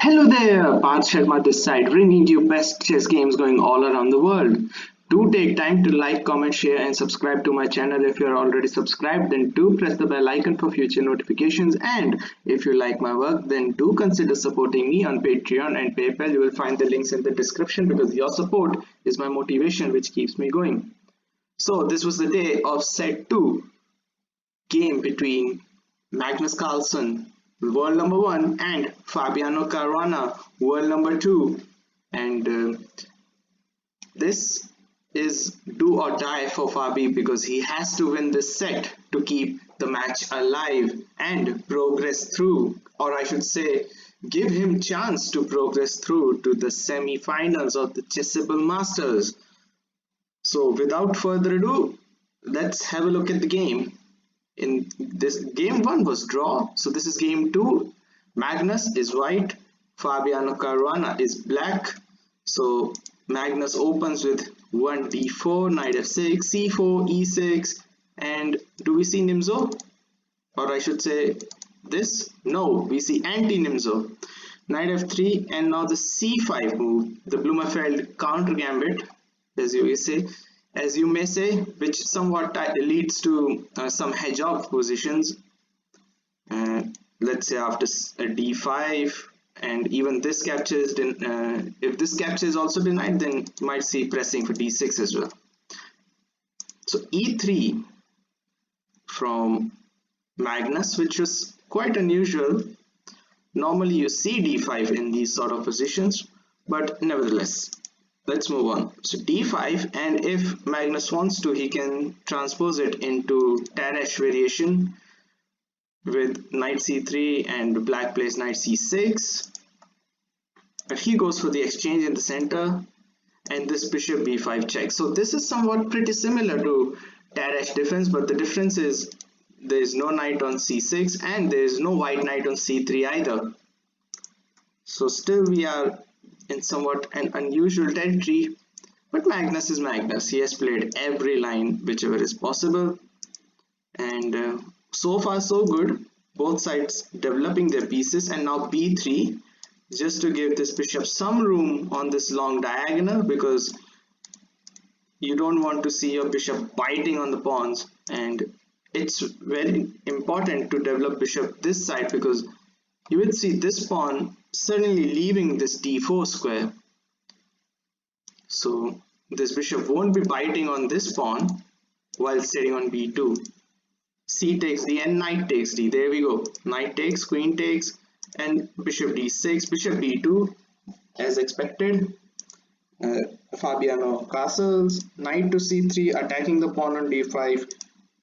Hello there, Parth Sharma this side, bringing you best chess games going all around the world. Do take time to like, comment, share and subscribe to my channel. If you are already subscribed, then do press the bell icon for future notifications, and if you like my work, then do consider supporting me on Patreon and PayPal. You will find the links in the description because your support is my motivation which keeps me going. So this was the day of Set-2 game between Magnus Carlsen, world number 1, and Fabiano Caruana, world number 2. And this is do or die for Fabi because he has to win this set to keep the match alive and progress through, or I should say give him chance to progress through to the semi-finals of the Chessable Masters. So without further ado, let's have a look at the game. In this, game 1 was draw, so this is game 2. Magnus is white, Fabiano Caruana is black. So Magnus opens with 1 d4, knight f6, c4, e6, and do we see Nimzo? Or I should say this? No, we see anti-Nimzo. Knight f3, and now the c5 move, the Blumenfeld counter gambit, as you may say, which somewhat leads to some hedgehog positions. Let's say after d5, and even this capture is if this capture is also denied, then you might see pressing for d6 as well. So e3 from Magnus, which was quite unusual. Normally you see d5 in these sort of positions, but nevertheless. Let's move on. So d5, and if Magnus wants to, he can transpose it into Tarrasch variation with knight c3 and black plays knight c6. But he goes for the exchange in the center, and this bishop b5 check. So this is somewhat pretty similar to Tarrasch defense, but the difference is there is no knight on c6 and there is no white knight on c3 either. So still we are in somewhat an unusual territory, but Magnus is Magnus. He has played every line whichever is possible, and so far so good. Both sides developing their pieces, and now b3 just to give this bishop some room on this long diagonal, because you don't want to see your bishop biting on the pawns, and it's very important to develop bishop this side because you will see this pawn suddenly leaving this d4 square. So this bishop won't be biting on this pawn while sitting on b2. C takes d and knight takes d. There we go. Knight takes, queen takes, and bishop d6, bishop b2 as expected. Fabiano castles, knight to c3 attacking the pawn on d5,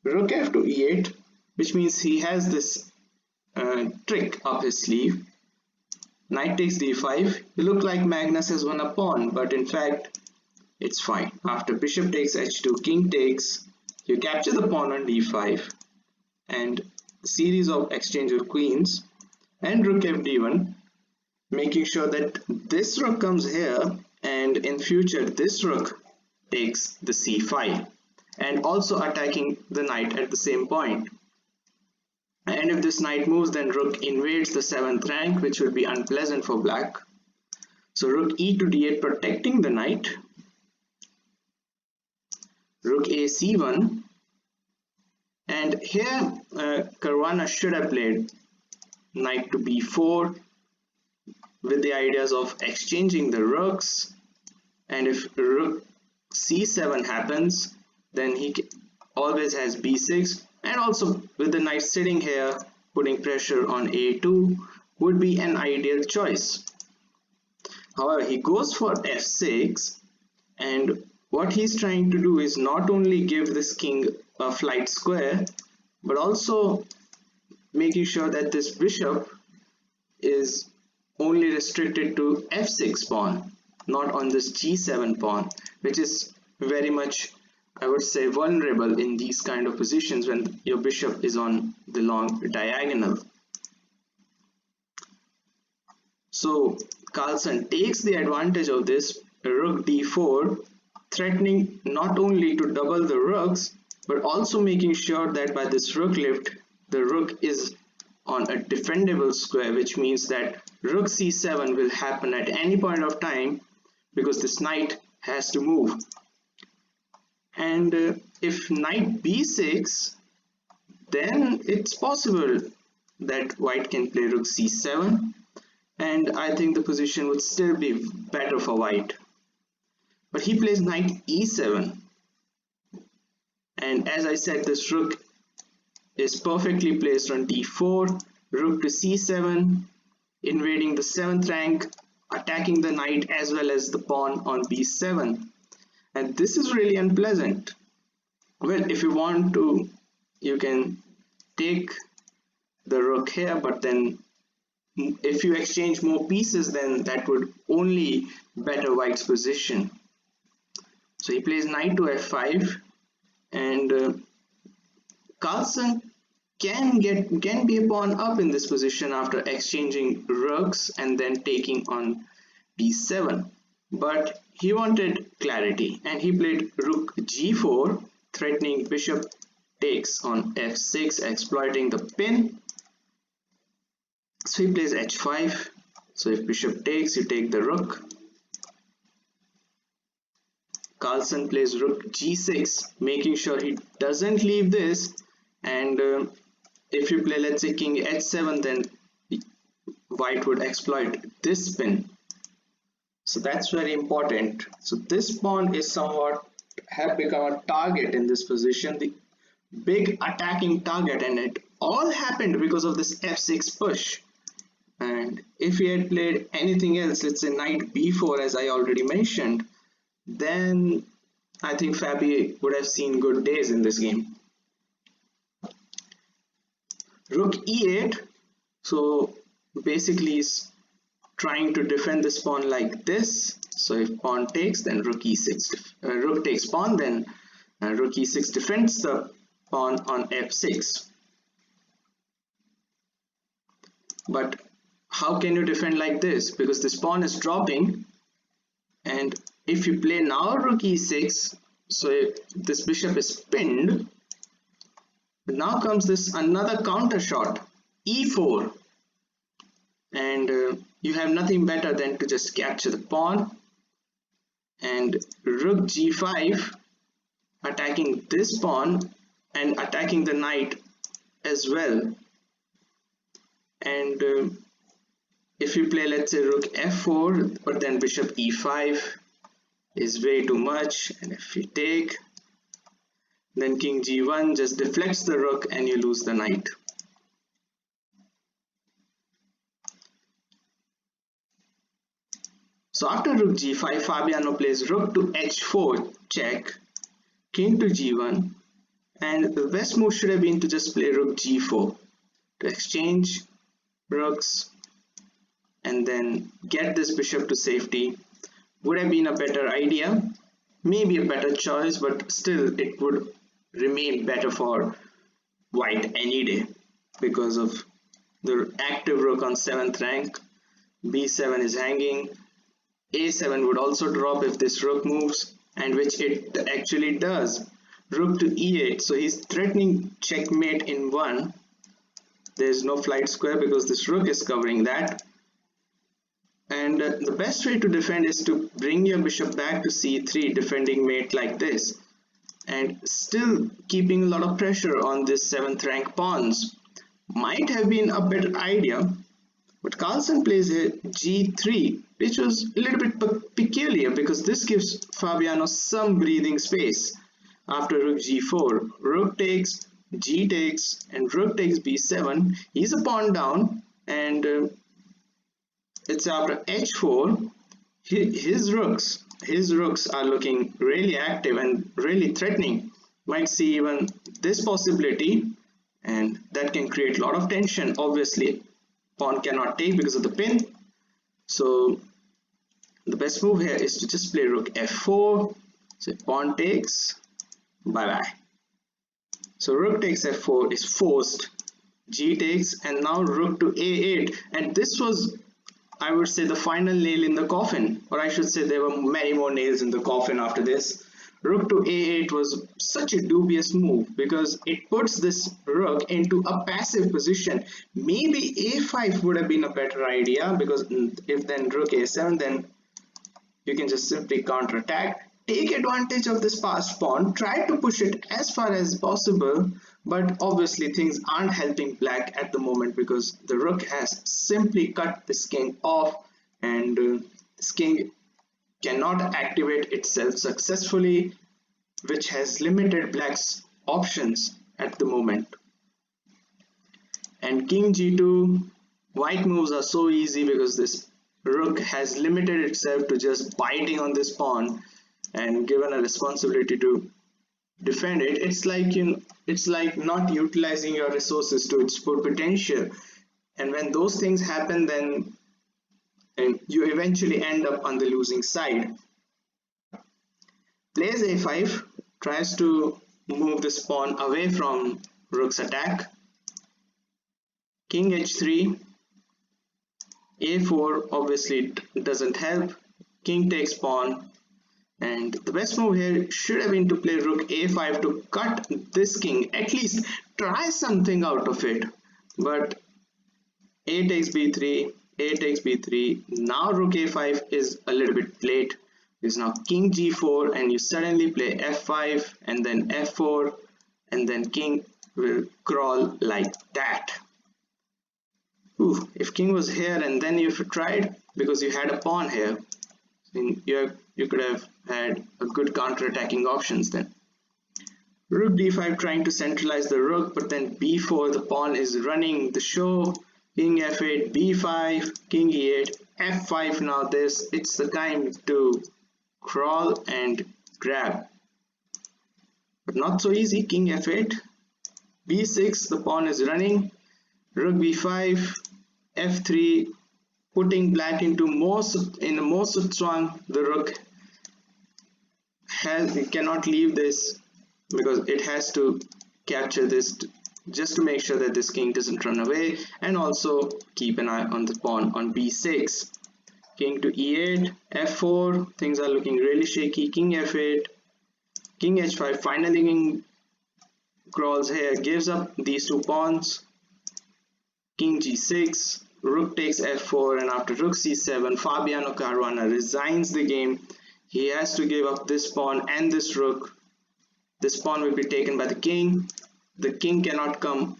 rook f to e8, which means he has this trick up his sleeve. Knight takes d5. You look like Magnus has won a pawn, but in fact it's fine. After bishop takes h2, king takes, you capture the pawn on d5, and series of exchange of queens, and rook f d1, making sure that this rook comes here, and in future this rook takes the c file, and also attacking the knight at the same point. And if this knight moves, then rook invades the 7th rank, which will be unpleasant for black. So rook e to d8 protecting the knight. Rook a c1. And here Caruana should have played knight to b4 with the ideas of exchanging the rooks. And if rook c7 happens, then he always has b6. And also with the knight sitting here, putting pressure on a2 would be an ideal choice. However, he goes for f6, and what he's trying to do is not only give this king a flight square, but also making sure that this bishop is only restricted to f6 pawn, not on this g7 pawn, which is very much, I would say, vulnerable in these kind of positions when your bishop is on the long diagonal. So Carlsen takes the advantage of this, rook d4, threatening not only to double the rooks, but also making sure that by this rook lift, the rook is on a defendable square, which means that rook c7 will happen at any point of time because this knight has to move. And if knight b6, then it's possible that white can play rook c7, and I think the position would still be better for white. But he plays knight e7, and as I said, this rook is perfectly placed on d4, rook to c7, invading the 7th rank, attacking the knight as well as the pawn on b7. And this is really unpleasant. Well, if you want to, you can take the rook here, but then if you exchange more pieces, then that would only better white's position. So he plays knight to f5, and Carlsen can be a pawn up in this position after exchanging rooks and then taking on b7. But he wanted clarity, and he played rook g4, threatening bishop takes on f6, exploiting the pin. So he plays h5. So if bishop takes, you take the rook. Carlsen plays rook g6, making sure he doesn't leave this. And if you play, let's say, king h7, then white would exploit this pin. So that's very important. So this pawn is somewhat have become a target in this position, the big attacking target, and it all happened because of this f6 push. And if he had played anything else, let's say knight b4, as I already mentioned, then I think Fabi would have seen good days in this game. Rook e8, so basically he's trying to defend this pawn like this. So if pawn takes, then rook e6, rook takes pawn, then rook e6 defends the pawn on f6. But how can you defend like this? Because this pawn is dropping, and if you play now rook e6, so this bishop is pinned. Now comes this another counter shot, e4, and you have nothing better than to just capture the pawn, and rook g5, attacking this pawn and attacking the knight as well. And if you play, let's say, rook f4, but then bishop e5 is way too much, and if you take, then king g1 just deflects the rook and you lose the knight. So after rook g5, Fabiano plays rook to h4 check, king to g1, and the best move should have been to just play rook g4 to exchange rooks and then get this bishop to safety. Would have been a better idea, maybe a better choice, but still it would remain better for white any day because of the active rook on 7th rank. b7 is hanging, a7 would also drop if this rook moves, and which it actually does. Rook to e8, so he's threatening checkmate in 1. There's no flight square because this rook is covering that. And the best way to defend is to bring your bishop back to c3, defending mate like this, and still keeping a lot of pressure on this 7th rank pawns. Might have been a better idea, but Carlsen plays here g3, which was a little bit peculiar because this gives Fabiano some breathing space. After rook g4, rook takes, g takes, and rook takes b7. He's a pawn down, and it's after h4. His rooks are looking really active and really threatening. Might see even this possibility, and that can create a lot of tension. Obviously, pawn cannot take because of the pin. So the best move here is to just play rook f4. So pawn takes, bye bye. So rook takes f4 is forced, g takes, and now rook to a8, and this was, I would say, the final nail in the coffin, or I should say there were many more nails in the coffin after this. rook to a8 was such a dubious move because it puts this rook into a passive position. Maybe a5 would have been a better idea, because if then rook a7, then you can just simply counterattack, take advantage of this passed pawn, try to push it as far as possible, but obviously things aren't helping black at the moment because the rook has simply cut this king off, and this king cannot activate itself successfully, which has limited black's options at the moment. And king g2, white moves are so easy because this rook has limited itself to just biting on this pawn, and given a responsibility to defend it, it's like, you know, it's like not utilizing your resources to its full potential. And when those things happen, then you eventually end up on the losing side. Plays a5, tries to move this pawn away from rook's attack. King h3, a4 obviously doesn't help. King takes pawn, and the best move here should have been to play rook a5 to cut this king, at least try something out of it. But a takes b3, a takes b3. Now rook a5 is a little bit late. It's now king g4, and you suddenly play f5 and then f4, and then king will crawl like that. Ooh, if king was here and then you tried, because you had a pawn here, you could have had a good counter-attacking options then. Rook d5 trying to centralize the rook, but then b4, the pawn is running the show. King f8, b5, king e8, f5. Now it's the time to crawl and grab, but not so easy. King f8, b6, the pawn is running. Rook b5, f3, putting black into more Sutswang. The rook cannot leave this because it has to capture this just to make sure that this king doesn't run away, and also keep an eye on the pawn on b6. King to e8, f4, things are looking really shaky. King f8, king h5, finally king crawls here, gives up these two pawns. King g6, rook takes f4, and after rook c7, Fabiano Caruana resigns the game. He has to give up this pawn and this rook. This pawn will be taken by the king. The king cannot come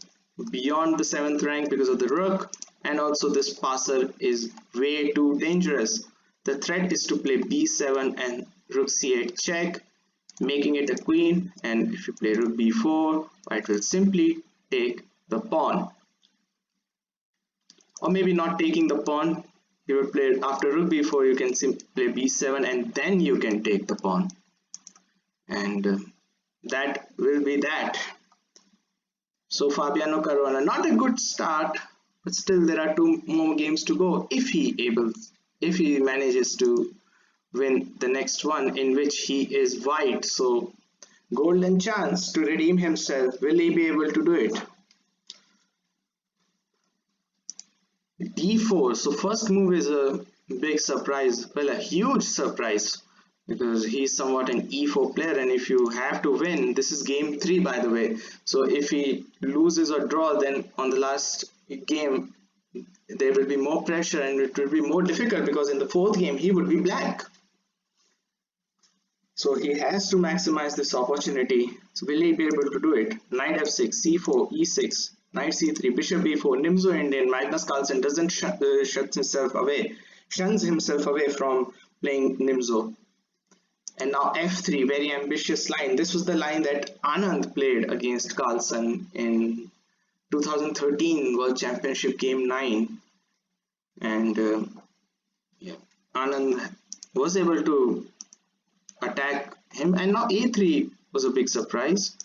beyond the 7th rank because of the rook, and also this passer is way too dangerous. The threat is to play b7 and rook c8 check, making it a queen, and if you play rook b4, white will simply take the pawn. Or maybe not taking the pawn, you will play after rook b4, you can simply play b7 and then you can take the pawn, and that will be that. So Fabiano Caruana, not a good start, but still there are 2 more games to go if he manages to win the next one, in which he is white. So golden chance to redeem himself. Will he be able to do it? d4. So first move is a big surprise, well, a huge surprise, because he's somewhat an e4 player, and if you have to win, this is game 3 by the way, so if he loses or draw, then on the last game there will be more pressure and it will be more difficult, because in the 4th game he would be black. So he has to maximize this opportunity. So will he be able to do it? Knight f6, c4, e6, knight c3, bishop b4, Nimzo Indian, Magnus Carlsen doesn't shuns himself away from playing Nimzo. And now f3, very ambitious line. This was the line that Anand played against Carlsen in 2013 World Championship Game 9. And Anand was able to attack him. And now a3 was a big surprise.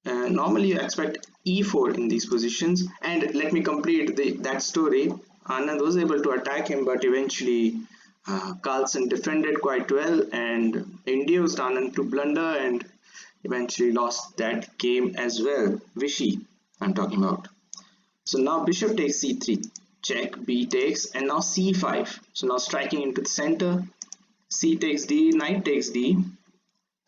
Normally you expect e4 in these positions. And let me complete that story. Anand was able to attack him, but eventually Carlsen defended quite well and induced Anand to blunder, and eventually lost that game as well. Vichy, I'm talking about. So now bishop takes c3, check, b takes, and now c5. So now striking into the center, c takes d, knight takes d,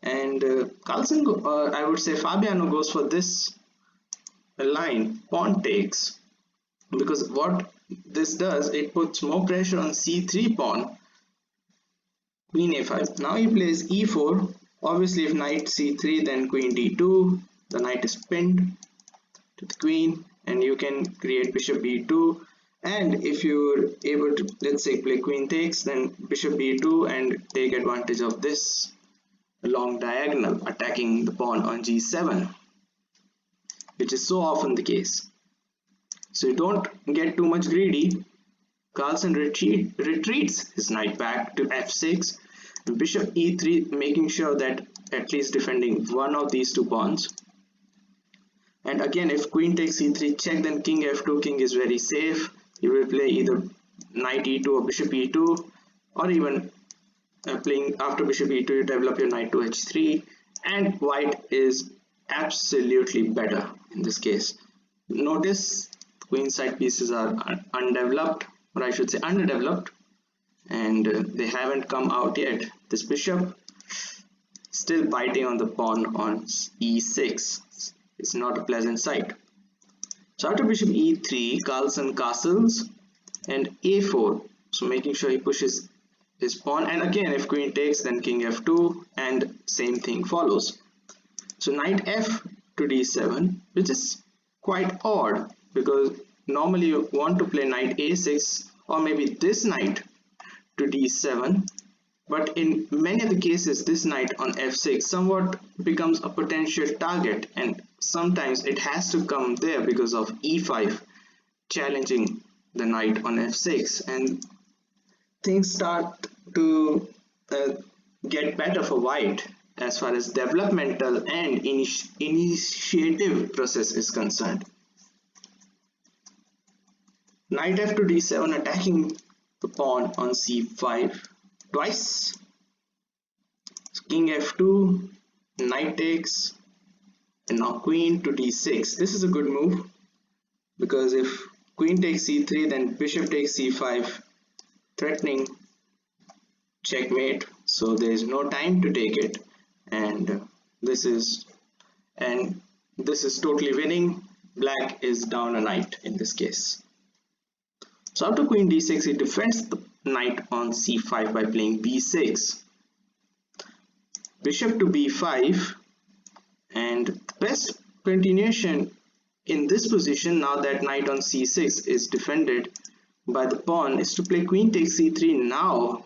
And Carlsen, I would say Fabiano goes for this line, pawn takes, because what this does, it puts more pressure on c3 pawn, queen a5. Now he plays e4. Obviously if knight c3, then queen d2, the knight is pinned to the queen, and you can create bishop b2. And if you're able to, let's say, play queen takes, then bishop b2 and take advantage of this long diagonal attacking the pawn on g7, which is so often the case. So you don't get too much greedy. Carlsen retreats his knight back to f6, bishop e3, making sure that at least defending one of these two pawns. And again, if queen takes e3 check, then king f2, king is very safe. You will play either knight e2 or bishop e2, or even playing after bishop e2 you develop your knight to h3, and white is absolutely better in this case. Notice queen side pieces are undeveloped, or I should say underdeveloped, and they haven't come out yet. This bishop still biting on the pawn on e6. It's not a pleasant sight. So after bishop e3, Carlsen castles and a4, so making sure he pushes his pawn, and again if queen takes, then king f2, and same thing follows. So knight f to d7, which is quite odd because normally you want to play knight a6 or maybe this knight to d7, but in many of the cases this knight on f6 somewhat becomes a potential target, and sometimes it has to come there because of e5 challenging the knight on f6, and things start to get better for white as far as developmental and initiative process is concerned. Knight f to d7 attacking the pawn on c5 twice. So king f2, knight takes, and now queen to d6. This is a good move because if queen takes c3, then bishop takes c5, threatening checkmate. So there is no time to take it, and this is totally winning. Black is down a knight in this case. So after queen d6, he defends the knight on c5 by playing b6, bishop to b5, and the best continuation in this position, now that knight on c6 is defended by the pawn, is to play queen takes c3 now,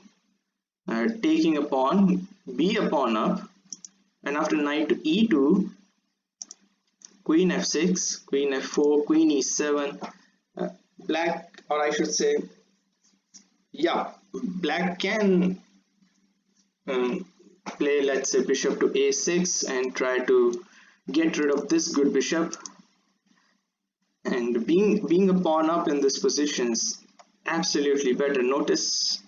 taking a pawn, be a pawn up, and after knight to e2, queen f6, queen f4, queen e7, black, or I should say, yeah, black can play, let's say, bishop to a6 and try to get rid of this good bishop, and being a pawn up in this position is absolutely better. Notice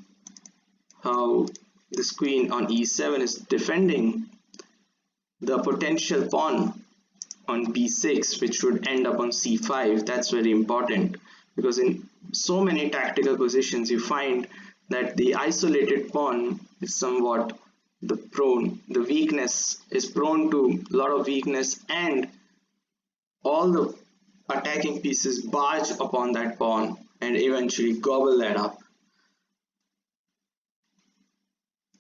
how this queen on e7 is defending the potential pawn on b6, which would end up on c5. That's very important because in so many tactical positions you find that the isolated pawn is somewhat the weakness is prone to a lot of weakness, and all the attacking pieces barge upon that pawn and eventually gobble that up.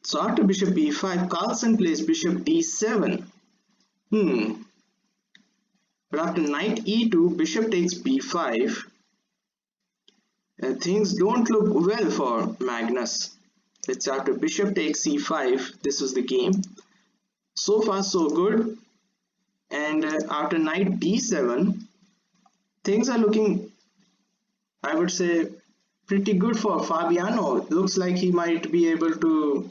So after bishop b5, Carlsen plays bishop d7. But after knight e2, bishop takes b5. Things don't look well for Magnus. It's after bishop takes c5. This was the game. So far so good. And after knight d7, things are looking, I would say, pretty good for Fabiano. Looks like he might be able to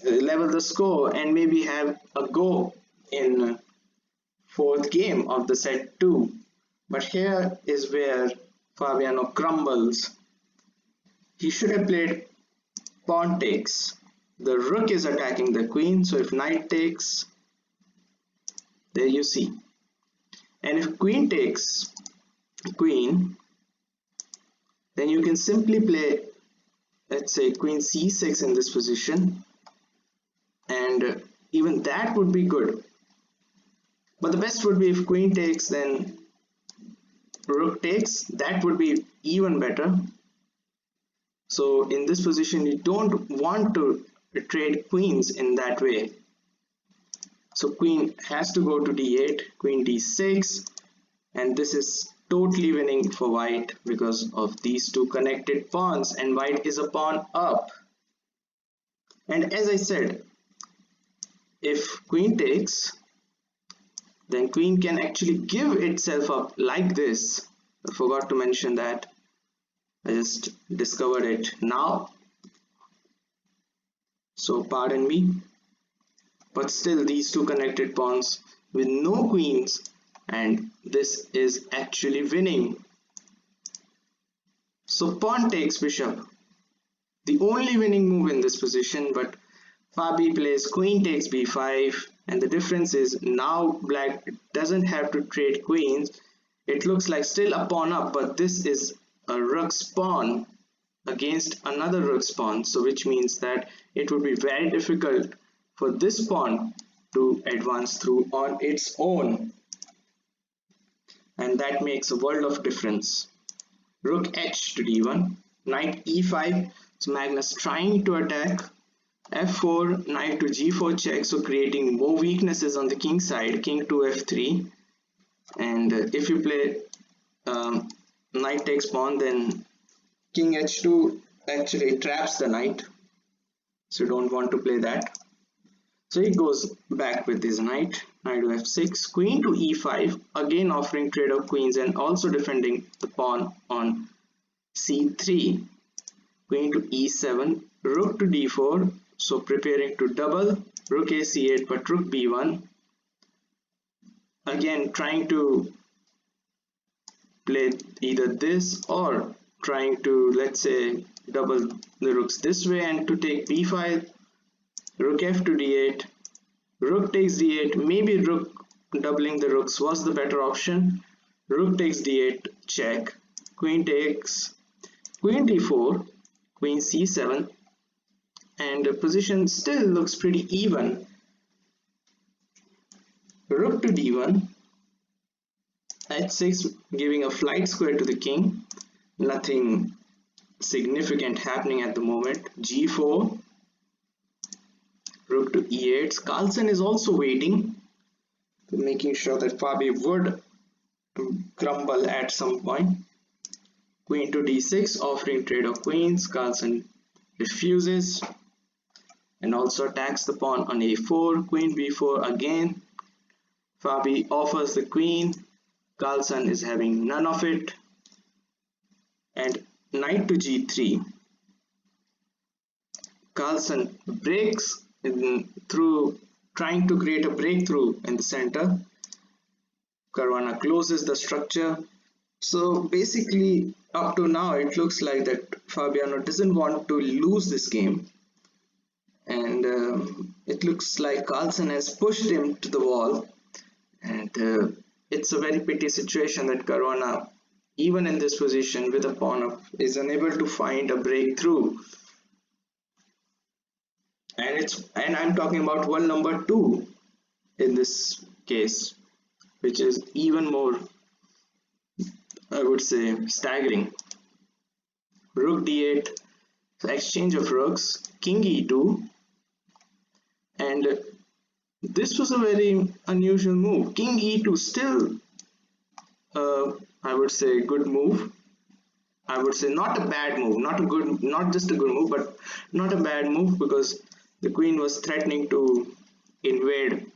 level the score and maybe have a go in fourth game of the set 2. But here is where Fabiano crumbles. He should have played pawn takes. The rook is attacking the queen, so if knight takes, there you see. And if queen takes queen, then you can simply play, let's say, queen c6 in this position, and even that would be good. But the best would be if queen takes, then rook takes. That would be even better. So in this position, you don't want to trade queens in that way. So queen has to go to d8, queen d6, and this is totally winning for white because of these two connected pawns, and white is a pawn up. And as I said, if queen takes, then queen can actually give itself up like this. I forgot to mention that. I just discovered it now. So pardon me. But still these two connected pawns with no queens, and this is actually winning. So pawn takes bishop. The only winning move in this position, but Fabi plays queen takes b5, and the difference is now black doesn't have to trade queens. It looks like still a pawn up, but this is a rook's pawn against another rook's pawn, so which means that it would be very difficult for this pawn to advance through on its own, and that makes a world of difference. Rook h to d1, knight e5, so Magnus trying to attack. f4, knight to g4 check, so creating more weaknesses on the king side. King to f3, and if you play knight takes pawn, then king h2 actually traps the knight, so you don't want to play that. So he goes back with his knight, knight to f6, queen to e5, again offering trade of queens and also defending the pawn on c3, queen to e7, rook to d4, so preparing to double, rook a c8, but rook b1, again trying to play either this or trying to, let's say, double the rooks this way and to take b5, rook f to d8, rook takes d8, maybe rook doubling the rooks was the better option, rook takes d8 check, queen takes, queen d4, queen c7, and the position still looks pretty even. Rook to d1, h6 giving a flight square to the king, nothing significant happening at the moment. g4, rook to e8. Carlsen is also waiting, making sure that Fabi would crumble at some point. Queen to d6, offering trade of queens. Carlsen refuses and also attacks the pawn on a4. Queen b4 again. Fabi offers the queen. Carlsen is having none of it. And knight to g3. Carlsen breaks through, trying to create a breakthrough in the center. Caruana closes the structure. So basically up to now it looks like that Fabiano doesn't want to lose this game, and it looks like Carlsen has pushed him to the wall, and it's a very pity situation that Caruana, even in this position with a pawn up, is unable to find a breakthrough. And I'm talking about world number 2 in this case, which is even more, I would say, staggering. Rook d8, so exchange of rooks, king e2, and this was a very unusual move. King e2, still I would say good move. I would say not a bad move, not just a good move, but not a bad move, because the queen was threatening to invade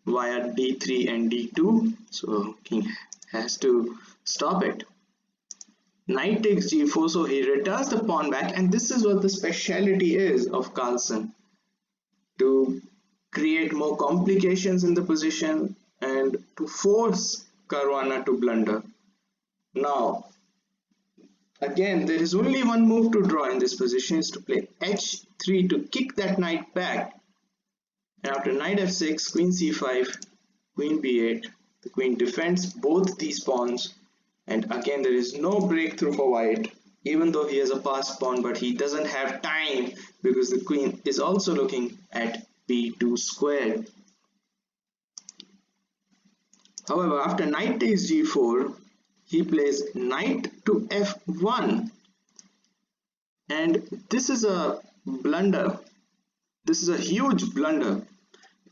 via d3 and d2, so king has to stop it. Knight takes g4, so he returns the pawn back, and this is what the speciality is of Carlsen, to create more complications in the position and to force Caruana to blunder. Now again, there is only one move to draw in this position, is to play h3 to kick that knight back, and after knight f6, queen c5, queen b8, the queen defends both these pawns, and again there is no breakthrough for white. even though he has a passed pawn, but he doesn't have time because the queen is also looking at b2 squared. However, after knight takes g4, he plays knight to f1, and this is a blunder. This is a huge blunder,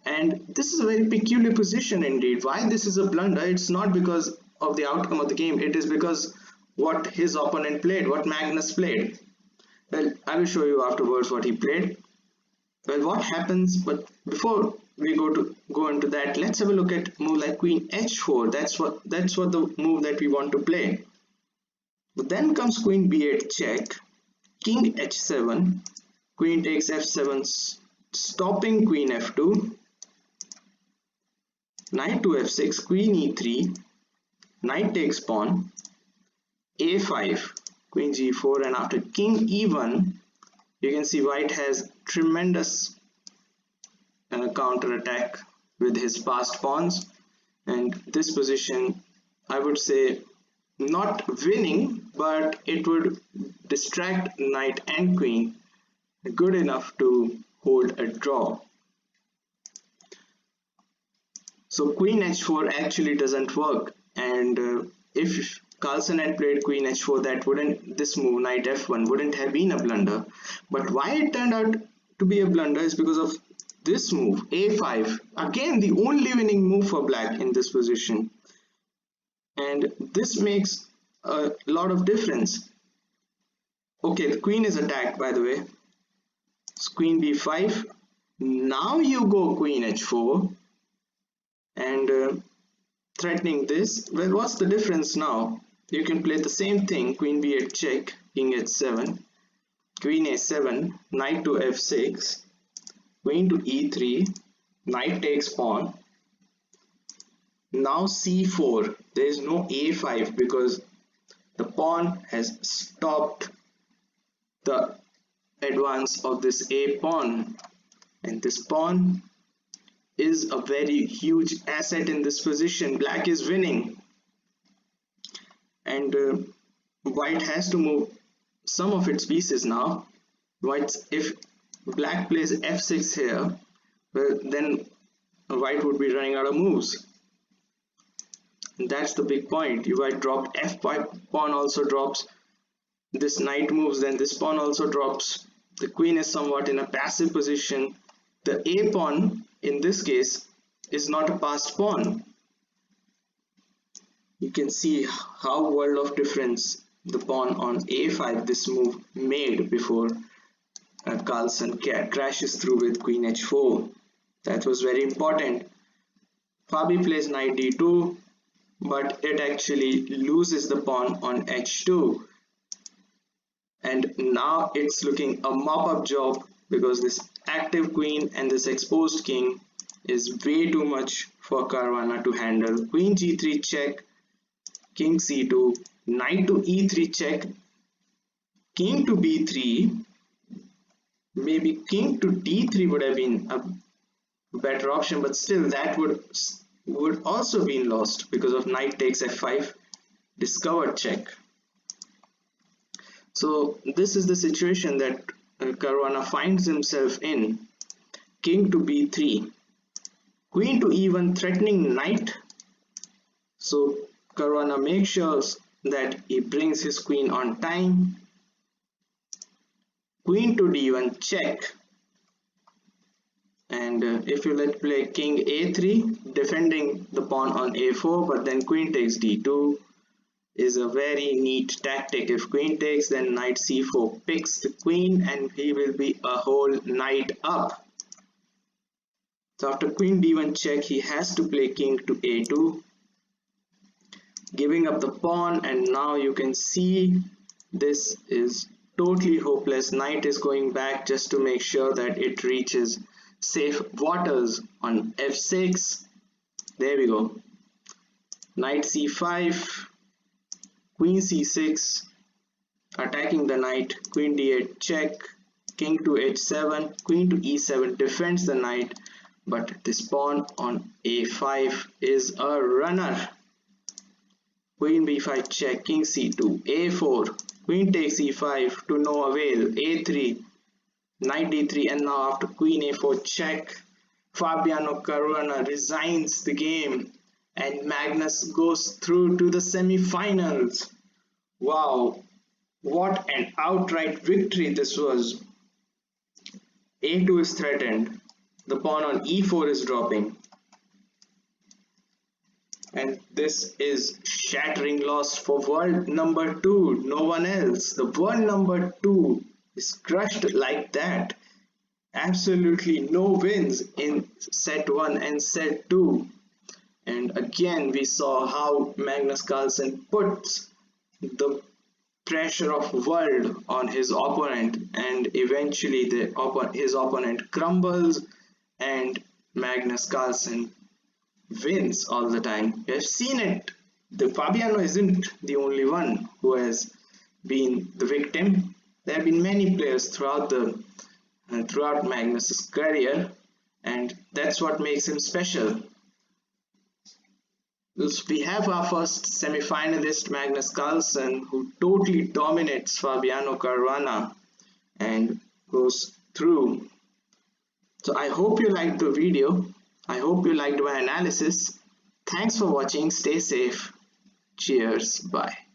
and this is a very peculiar position indeed. Why this is a blunder? It's not because of the outcome of the game, it is because what his opponent played, what Magnus played. Well, I will show you afterwards what he played. Well, what happens, but before we go into that, let's have a look at move like queen h4. That's what the move that we want to play. But then comes queen b8 check, king h7, queen takes f7, stopping queen f2, knight to f6, queen e3, knight takes pawn, a5, queen g4, and after king e1, you can see white has tremendous counter attack with his passed pawns, and this position, I would say, not winning, but it would distract knight and queen good enough to hold a draw. So queen h4 actually doesn't work, and if Carlsen had played queen h4, this move knight f1 wouldn't have been a blunder. But why it turned out to be a blunder is because of this move a5, again the only winning move for black in this position, and this makes a lot of difference. Okay, the queen is attacked, by the way. It's queen b5. Now you go queen h4 and threatening this. Well, what's the difference now? You can play the same thing, queen b8 check, king h7, queen a7, knight to f6, queen to e3, knight takes pawn. Now c4, there is no a5 because the pawn has stopped the advance of this a pawn, and this pawn is a very huge asset in this position. Black is winning, and white has to move some of its pieces now. If black plays f6 here, well, then white would be running out of moves. And that's the big point. White dropped f5, pawn also drops. This knight moves, then this pawn also drops. The queen is somewhat in a passive position. The a pawn in this case is not a passed pawn. You can see how world of difference the pawn on a5 this move made before Carlsen crashes through with queen h4. That was very important. Fabi plays knight d2, but it actually loses the pawn on h2. And now it's looking a mop-up job because this active queen and this exposed king is way too much for Caruana to handle. Queen g3 check, king c2, knight to e3 check, king to b3, maybe king to d3 would have been a better option, but still that would also been lost because of knight takes f5, discovered check. So this is the situation that Caruana finds himself in. King to b3, queen to e1 threatening knight. So Caruana makes sure that he brings his queen on time. Queen to d1 check, and if you let play king a3, defending the pawn on a4, but then queen takes d2 is a very neat tactic. If queen takes, then knight c4 picks the queen and he will be a whole knight up. So after queen d1 check, he has to play king to a2, giving up the pawn, and now you can see this is totally hopeless. Knight is going back just to make sure that it reaches safe waters on f6. There we go. Knight c5, queen c6, attacking the knight, queen d8 check, king to h7, queen to e7 defends the knight, but this pawn on a5 is a runner. Queen b5 check, king c2, a4, Queen takes e5 to no avail. A3, knight d3, and now after queen a4 check, Fabiano Caruana resigns the game and Magnus goes through to the semi-finals. Wow, what an outright victory this was. A2 is threatened. The pawn on e4 is dropping. And this is shattering loss for world number 2, no one else. The world number 2 is crushed like that. Absolutely no wins in set 1 and set 2. And again we saw how Magnus Carlsen puts the pressure of world on his opponent, and eventually his opponent crumbles and Magnus Carlsen wins all the time. We have seen it. The Fabiano isn't the only one who has been the victim. There have been many players throughout Magnus's career, and that's what makes him special. We have our first semi-finalist, Magnus Carlsen, who totally dominates Fabiano Caruana and goes through. So I hope you liked the video. I hope you liked my analysis. Thanks for watching. Stay safe. Cheers. Bye.